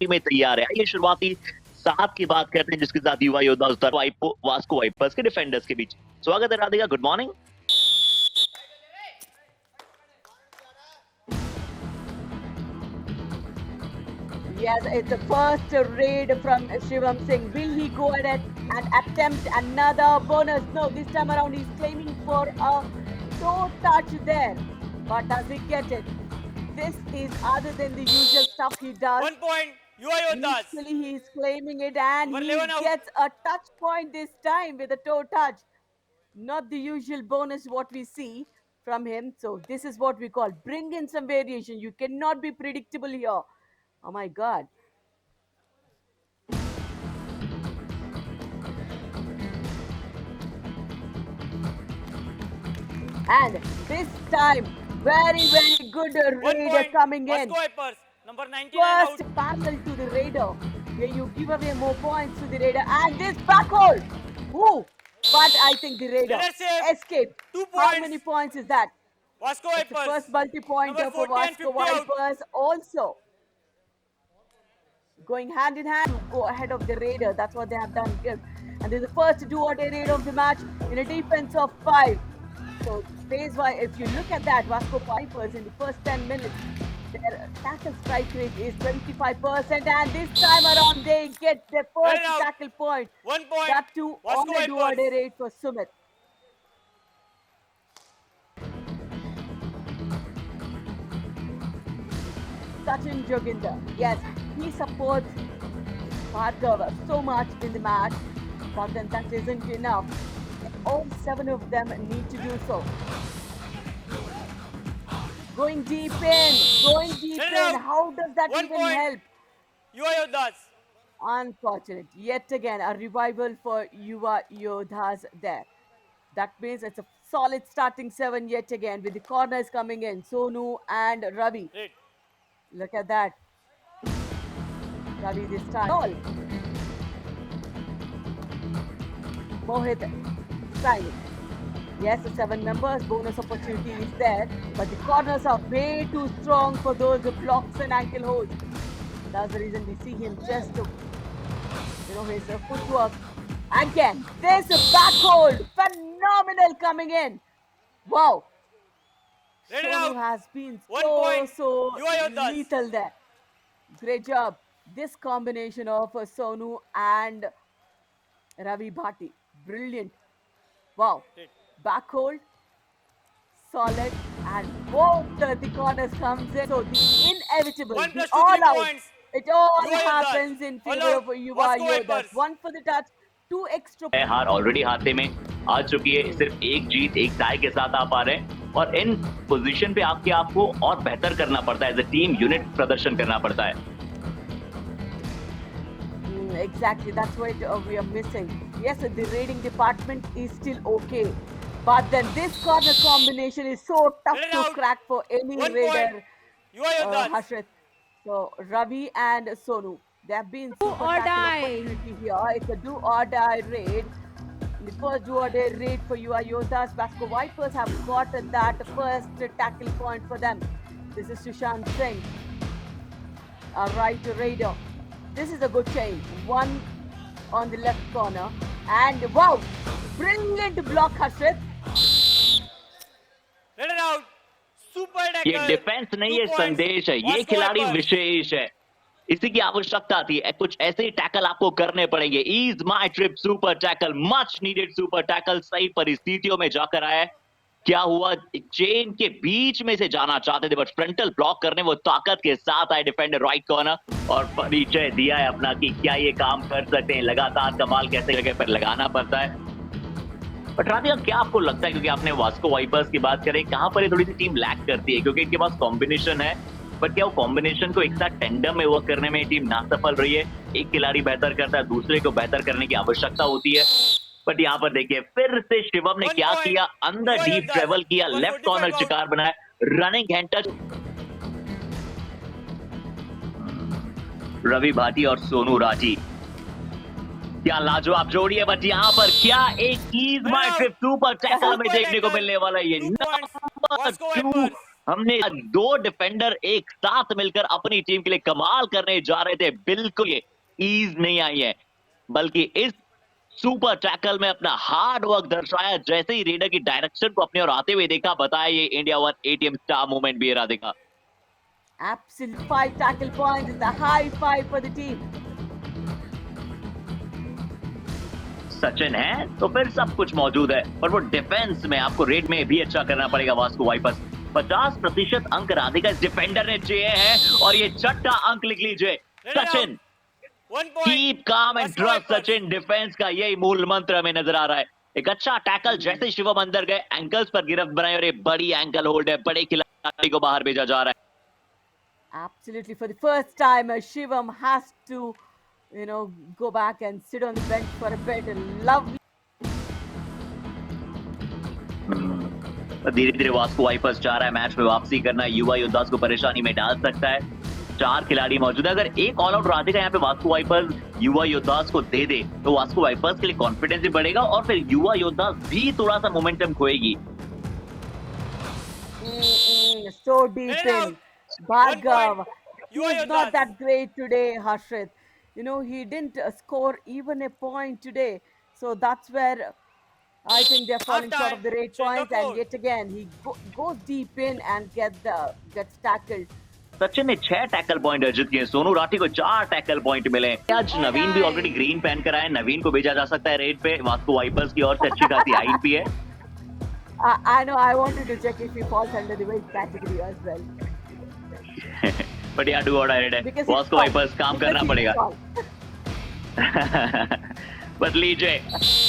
में तैयार है। आइए शुरुआती 7 की बात करते हैं जिसके साथ युवा योद्धा वास्को वाइपर्स के डिफेंडर्स के बीच। स्वागत है Radhika, good morning. Yes, it's the first raid from Shivam Singh. Will he go ahead and attempt another bonus? No, this time around he's claiming for a toe touch there. But does he get it? This is other than the usual stuff he does. 1 point, Yuva Yodhas. Initially he's claiming it and Number he 11 out. gets a touch point this time with a toe touch. Not the usual bonus what we see from him. So this is what we call bring in some variation. You cannot be predictable here. Oh my God. And this time, very, very good 1 raider point, coming in. Vasco Vipers. Number 99 First out. parallel to the raider, where you give away more points to the raider. And this back hold. Ooh, but I think the raider Raider save. escaped. 2 How points. many points is that? Vasco It's the Vipers. first multi-pointer Number for 40 and Vasco 50 out. Vipers also. Going hand in hand to go ahead of the raider. That's what they have done here. And this is the first do-or-die raid of the match in a defense of 5. So phase-wise, if you look at that, Vasco Vipers in the first 10 minutes, their tackle strike rate is 25%, and this time around they get their first Run out. tackle point. 1 point, That too Vasco on a do-or-die Vipers. raid for Sumit. Sachin Joginder, yes, he supports Bhargava so much in the match, but then that isn't enough. All 7 of them need to do so. Going deep in, going deep Send in. out. How does that 1 even point. help? Yuva Yodhas. Unfortunate. Yet again, a revival for Yuva Yodhas there. That means it's a solid starting 7 yet again with the corners coming in. Sonu and Ravi. Great. Look at that. Ravi this time. All. Mohit Saini. Yes, the 7 members, bonus opportunity is there, but the corners are way too strong for those blocks and ankle holds. That's the reason we see him just, his footwork. Again, there's a back hold. Phenomenal coming in. Wow. Ready Sonu now. has been 1 point. so Yuva Yodhas. lethal there. Great job. This combination of Sonu and Ravi Bhati. Brilliant. Wow. Great. Back hold. Solid. And both the corners comes in. So the inevitable, 1 the plus 2, all 3 out. points. It all Yuva Yodhas. happens in All favor out. of Yuva Vasco Yodhas. Vipers. 1 for the touch, 2 extra. हार already हाथे में आ चुकी है, सिर्फ एक जीत एक tie के साथ आप आ रहे हैं और इन पोजीशन पे आपको और बेहतर करना पड़ता है, एज अ टीम यूनिट प्रदर्शन करना पड़ता है। Exactly, that's what we are missing. Yes, the raiding department is still okay, but then this corner combination is so tough Let it to out. crack for any 1 raider. point. Yuva Yodhas. Harshit. So Ravi and Sonu, they have been Do super or tackle die. opportunity here. It's a do or die raid. The first do or die raid for Yuva Yodhas. Vasco Vipers have got that first tackle point for them. This is Sushant Singh, a right raider. This is a good change. 1 on the left corner, and wow, brilliant block, Harshit. Let it out. Super tackle. ये defence नहीं 2 है, points. संदेश है, ये Vasco खिलाड़ी Vipers. विशेष है, इसी की आवश्यकता थी। कुछ ऐसे ही टैकल आपको करने पड़ेंगे। Ease my trip super tackle, much needed super tackle, सही परिस्थितियों में जाकर आया। क्या हुआ, चेन के बीच में से जाना चाहते थे बट फ्रंटल ब्लॉक करने वो ताकत के साथ आए डिफेंडर राइट कॉर्नर और परिचय दिया है अपना कि क्या ये काम कर सकते हैं। लगातार कमाल कैसे जगह पर लगाना पड़ता है। बट राधिका, क्या आपको लगता है, क्योंकि आपने वास्को वाइपर्स की बात करें, कहां पर ये थोड़ी सी टीम लैक करती है, क्योंकि इनके पास कॉम्बिनेशन है, बट क्या वो कॉम्बिनेशन को एक साथ टेंडम में वर्क करने में टीम ना सफल रही है? एक खिलाड़ी बेहतर करता है, दूसरे को बेहतर करने की आवश्यकता होती है। बट यहाँ पर देखिए फिर से शिवम ने क्या किया, अंदर डीप ट्रेवल किया, लेफ्ट कॉर्नर शिकार बनाया, running hand touch. Ravi Bhati और सोनू राठी, क्या लाजवाब जोड़ी है। बट यहाँ पर क्या एक ease my trip super tackle में देखने को मिलने वाला है। ये 2 points. Number Vasco 2 Vipers. हमने दो डिफेंडर एक साथ मिलकर अपनी टीम के लिए कमाल करने जा रहे थे, बिल्कुल ये ईज नहीं आई है, बल्कि इस सुपर टैकल में अपना हार्ड वर्क दर्शाया। जैसे ही रेडर की डायरेक्शन को अपने और आते हुए देखा, बताया ये इंडिया 1 एटीएम स्टार मूवमेंट भी है Radhika. Absolute 5 tackle points. It's a high five for the team. Sachin है तो फिर सब कुछ मौजूद है, पर वो डिफेंस में आपको रेड में भी अच्छा करना पड़ेगा। वास्को वाइपर्स 50% अंक राधिका इस डिफेंडर ने चाहिए है, और ये छठा अंक लिख लीजिए। Sachin, 1 point. Keep calm and Vasco trust Vipers. Sachin, defence का यही मूल मंत्र हमें नजर आ रहा है। एक अच्छा टैकल, जैसे शिवम अंदर गए, एंकल्स पर गिरफ्त बनाई और एक बड़ी एंकल होल्ड है, बड़े खिलाड़ी को बाहर भेजा जा रहा है। Absolutely, for the first time, Shivam has to, go back and sit on the bench for a bit. Lovely. धीरे धीरे वास्को वाइपर्स चाह रहा है मैच में वापसी करना, युवा योद्धास को परेशानी में डाल सकता है। 4 खिलाड़ी मौजूद है, अगर एक ऑल आउट राधिका यहाँ पे वास्को वाइपर्स युवा योद्धास को दे दे तो वास्को वाइपर्स के लिए कॉन्फिडेंस भी बढ़ेगा और फिर युवा योद्धास भी थोड़ा सा momentum खोएगी। So deep Get in. out. Bhargav. 1 point. You are He's your not dad. that great today, Harshit. He didn't score even a point today. So that's where I think they're falling short of the Half-time. rate Change the points. And code. yet again, he goes deep in and gets tackled. Sachin ने 6 tackle point अर्जित किए, सोनू राठी को 4 tackle point मिले। आज नवीन भी already green पहन कर आए, नवीन को भेजा जा सकता है रेड पे। वास्को वाइपर्स की ओर से अच्छी खासी हाइट भी है। I know, I wanted to check if he falls under the weight category as well. But यार डू और डाई है, Because वास्को वाइपर्स काम करना पड़ेगा। tall. बट लीजिए,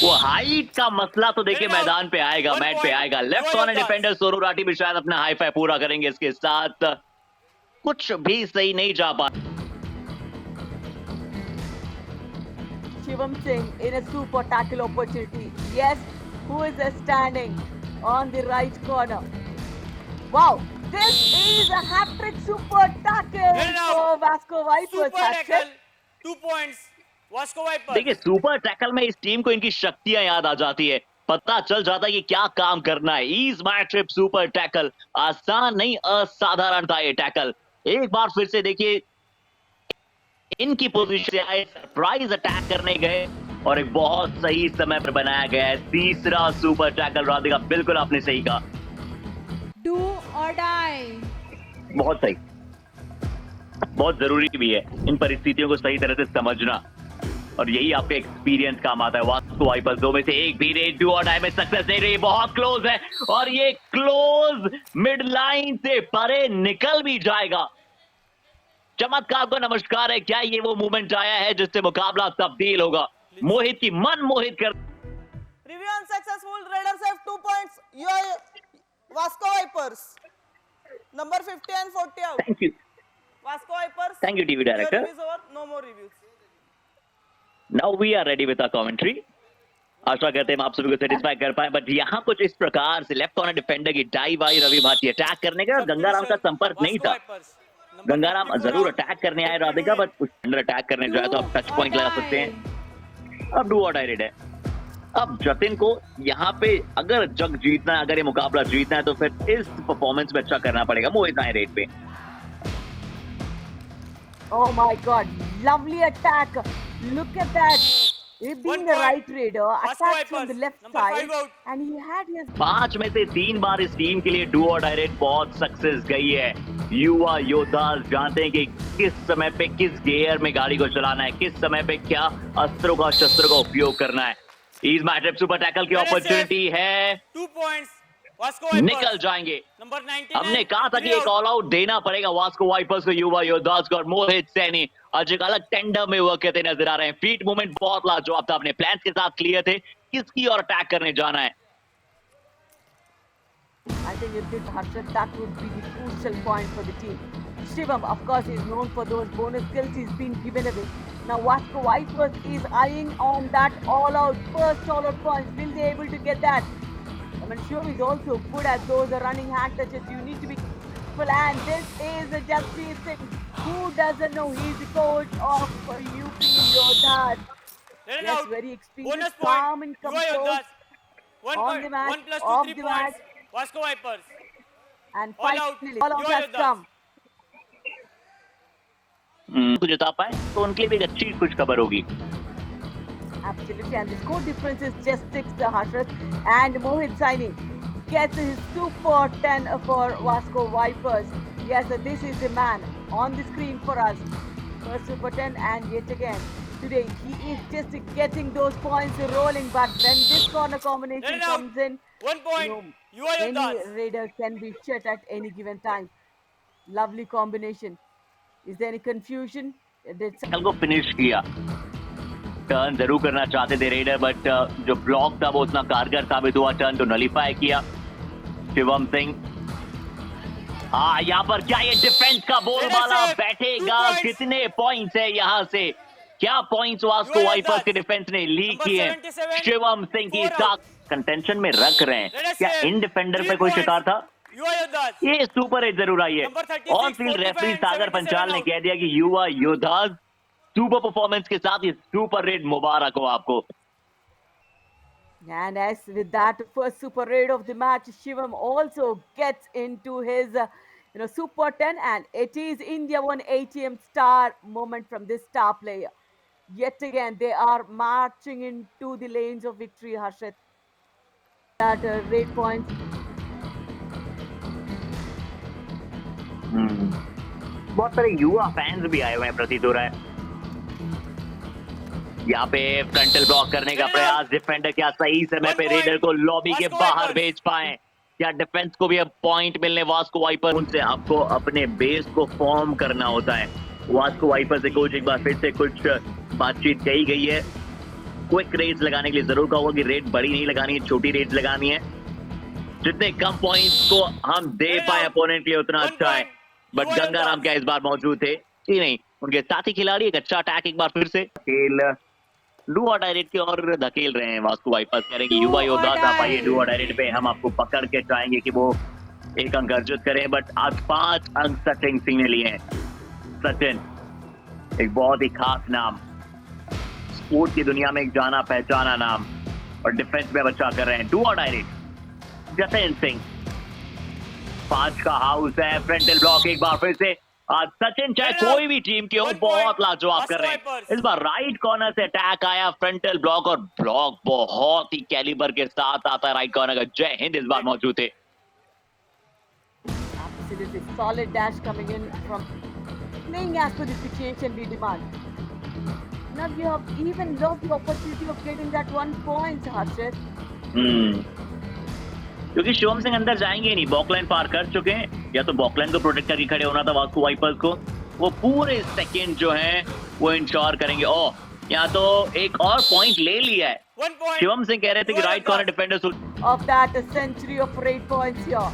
वो हाइट का मसला तो देखिए मैदान पे आएगा, मैट पे आएगा। Left corner defender Sonu Rathi भी शायद अपना हाई फाई पूरा करेंगे इसके साथ। कुछ भी सही नहीं जा पा। Shivam Singh in a super tackle opportunity. Yes, who is standing on the right corner? Wow, this is a hat-trick super tackle Get it out. for Vasco Vipers. Super Hat-trick. tackle. 2 points. Vasco Vipers. देखिए super tackle में इस team को इनकी शक्तियां याद आ जाती है, पता चल जाता है कि क्या काम करना है। Ease my trip super tackle, आसान नहीं असाधारण था ये टैकल। एक बार फिर से देखिए, इनकी पोजीशन से आए, सरप्राइज अटैक करने गए और एक बहुत सही समय पर बनाया गया है तीसरा सुपर टैकल। राधिका, बिल्कुल आपने सही कहा, Do or die. बहुत सही, बहुत जरूरी भी है इन परिस्थितियों को सही तरह से समझना, और यही आपके एक्सपीरियंस काम आता है। वास्को वाइपर्स 2 में से एक भी रेड डू और डाई में सक्सेस नहीं रही, बहुत क्लोज है और ये क्लोज मिड लाइन से परे निकल भी जाएगा। चमत्कार को नमस्कार है, क्या ये वो मूवमेंट आया है जिससे मुकाबला तब्दील होगा, मोहित की मन मोहित कर। Review unsuccessful. Raiders have 2 points. You are Vasco Vipers. Number 50 and 40 out. Thank you, Vasco Vipers. Thank you TV Your director. review is over. No more reviews. Now we are ready with our commentary. आशा करते हैं हम आप सभी को satisfy कर पाए, but यहाँ कुछ इस प्रकार से लेफ्ट कॉर्नर डिफेंडर की डाइव आई रवि भारती अटैक करने का, गंगाराम का संपर्क नहीं था। गंगाराम जरूर अटैक करने आए राधिका, बट अंडर अटैक करने जाए तो आप टच पॉइंट लगा सकते हैं। अब डू और डाई रेड है। अब जतिन को यहाँ पे अगर जग जीतना है, अगर ये मुकाबला जीतना है तो फिर इस परफॉर्मेंस में अच्छा करना पड़ेगा। मोहित आए रेड पे। Oh my God, lovely attack. Look at that. He being 1 the point. right raider, Vasco attacked from the Vipers. left Number side 5 out. and he had his 5 में से 3 बार इस टीम के लिए डू और डाई रेड बहुत success गई है। युवा योद्धा जानते हैं कि किस समय पे किस गियर में गाड़ी को चलाना है, किस समय पे क्या अस्त्रों का शस्त्रों का उपयोग करना है। इस मैच सुपर टैकल की अपॉर्चुनिटी है, 2 points. Vasco Vipers. निकल जाएंगे। Number 99. हमने कहा था कि 3 एक out. ऑल आउट देना पड़ेगा वास्को वाइपर्स को, युवा योद्धास को, और मोहित सैनी आज एक अलग टेंडर में वर्क करते नजर आ रहे हैं। फीट मूवमेंट बहुत लाजवाब था, अपने प्लान्स के साथ क्लियर थे किसकी और अटैक करने जाना है। I think if it Harshit, that would be the crucial point for the team. Shivam, of course, is known for those bonus skills he's been given away. Now, Vasco Vipers is eyeing on that all-out first all-out points. Will they able to get that? I mean, Shivam is also good at those running hand touches. You need to be careful. And this is Jaspreet Singh. Who doesn't know he's the coach of UP Yodhas? Let it Yes, out. very experienced, Bonus calm point. and You are composed. Yoddhas. 1 on point. the match, 1 plus 2, off 3 the points. match. Vasco Vipers. And All out. finally, all out Yo-yo has dance. come. को जिता पाए तो उनके लिए भी एक अच्छी खुश खबर होगी। Absolutely, and the score difference is just 6 to Harshat. And Mohit Saini gets his super 10 for Vasco Vipers. Yes, this is the man on the screen for us. First super 10, and yet again, today he is just getting those points rolling. But when this corner combination Let it out. comes in, 1 point. You are your any dance. raider can be shut at any given time. Lovely combination. Is there any confusion? Did कल को finish किया, turn जरूर करना चाहते थे raider, but जो block था वो उतना कारगर साबित हुआ, टर्न तो नलीफाई किया शिवम सिंह। यहाँ पर क्या ये डिफेंस का बोलबाला बैठेगा? कितने पॉइंट्स है यहाँ से? क्या पॉइंट्स वास्को वाइपर्स के डिफेंस ने लीक किए हैं? शिवम सिंह की ताक कंटेंशन में रख रहे हैं। क्या इन डिफेंडर पे कोई शिकार था? You are your dance. ये सुपर हिट जरूर आई है। Number 36, ऑन फील्ड रेफरी 45, सागर 77 पंचाल ने out. कह दिया कि युवा योद्धा सुपर परफॉर्मेंस के साथ ये सुपर रेड मुबारक हो आपको। And as with that first super raid of the match, Shivam also gets into his super 10, and it is India 1 ATM star moment from this star player. Yet again, they are marching into the lanes of victory, Harshit. That raid points. बहुत सारे युवा fans भी आए हुए हैं प्रतीत हो रहा है। यहाँ पे फ्रंटल ब्लॉक करने का प्रयास, डिफेंडर क्या सही समय पे रेडर को लॉबी के बाहर भेज पाए? क्या डिफेंस को भी अब पॉइंट मिलने वास्को वाइपर? उनसे आपको अपने बेस को फॉर्म करना होता है। वास्को वाइपर से कोच एक बार फिर से कुछ बातचीत कही गई है। क्विक रेड्स लगाने के लिए जरूर कहा होगा कि रेड बड़ी नहीं लगानी है, छोटी रेड्स लगानी है। जितने कम पॉइंट्स को हम दे पाए अपोनेंट के लिए उतना अच्छा है। बट गंगाराम क्या इस बार मौजूद थे? जी नहीं, उनके साथी खिलाड़ी एक अच्छा अटैक एक बार फिर से खेल डू और डायरेक्ट की ओर धकेल रहे हैं। वास्को वाइपर्स कह रहे हैं कि युवा योद्धा आप आइए डू और डायरेक्ट पे, हम आपको पकड़ के चाहेंगे कि वो एक अंक अर्जित करें। बट आज 5 अंक सचिन सिंह ने लिए हैं। सचिन एक बहुत ही खास नाम, स्पोर्ट की दुनिया में एक जाना पहचाना नाम, और डिफेंस में बच्चा कर रहे हैं डू और डायरेक्ट जतिन सिंह। 5 का हाउस है, फ्रंटल ब्लॉक एक बार फिर से। आज सचिन चाहे कोई भी टीम के हो बहुत लाजवाब कर रहे हैं। इस बार राइट कॉर्नर से अटैक आया, फ्रंटल ब्लॉक, और ब्लॉक बहुत ही कैलिबर के साथ आता है राइट कॉर्नर का। जय हिंद इस बार मौजूद थे। Absolutely solid dash coming in from playing as per the situation we demand. Now you have even lost the opportunity of getting that 1 point, Harshit. क्योंकि शिवम सिंह अंदर जाएंगे नहीं, बॉकलाइन पार कर चुके हैं। या तो बॉकलाइन को प्रोटेक्ट करके खड़े होना था वास्को वाइपर्स को, वो पूरे सेकंड जो है वो इंश्योर करेंगे। ओह, यहाँ तो एक और पॉइंट ले लिया है। 1 point. शिवम सिंह कह रहे थे कि right corner defender Of that century of raid points here.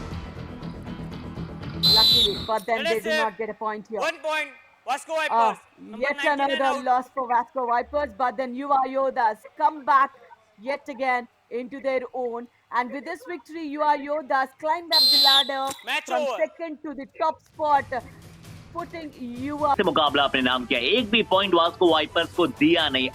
Luckily, but then they do not get a point here. 1 point. Vasco Vipers. Number Yet 99 another out. loss for Vasco Vipers, but then Yuva Yodhas come back yet again into their own. And with this victory, Yuva Yodhas climbed up the ladder Match from over. second to the top spot, putting Yuva से मुकाबला अपने नाम किया। एक भी point Vasco wipers को दिया नहीं।